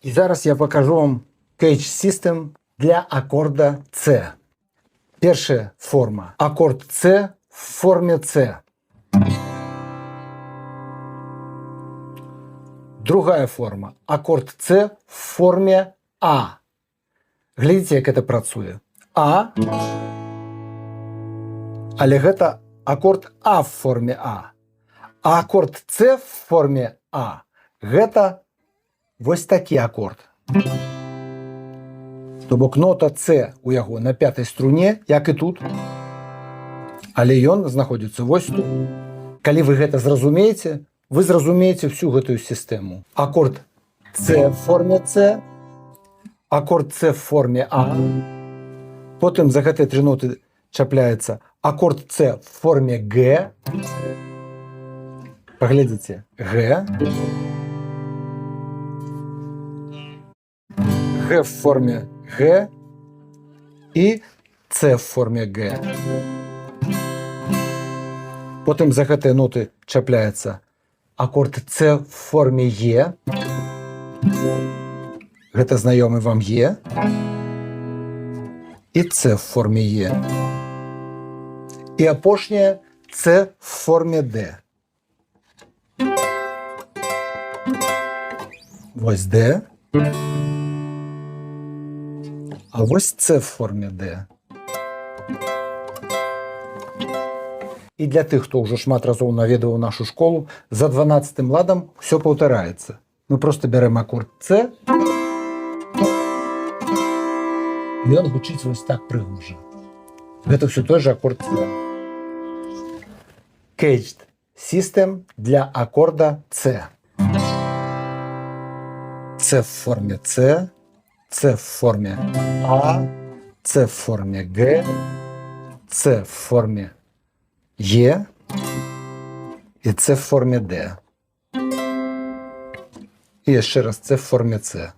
І зараз я покажу вам Cage System для акорда С. Перша форма. Акорд С в формі С. Другая форма. Акорд С в формі А. Глядзіце, як це працуе. А. Але гэта акорд А в форме А. А акорд С в форме А гэта вось такі акорд. То бок нота С у яго на пятай струне, як і тут. Але ён знаходзіцца вось тут. Калі вы гэта зразумееце, вы зразумееце всю гэтую сістэму. Акорд С в форме С, акорд С в форме А. Потым за гэтыя тры ноты чапляецца акорд С в форме Г. Паглядзіце. Г. Г в форме Г і С в форме Г. Потым за гэтыя ноты чапляецца акорд С в форме Е. Гэта знаёмы вам Е. І С в форме Е. І апошняе С в форме Д. Вось Д. А вось С в форме Д. І для тых, хто ўжо шмат разоў наведваў нашу школу, за 12-м ладам все паўтараецца. Мы просто бярэм акорд С. І ён гучыць вось так прыгожа. Гэта все той же акорд С. Cage System для акорда С. С в форме С, С в форме А, С в форме Г, С в форме Е і С в форме Д. І ще раз С в формі С.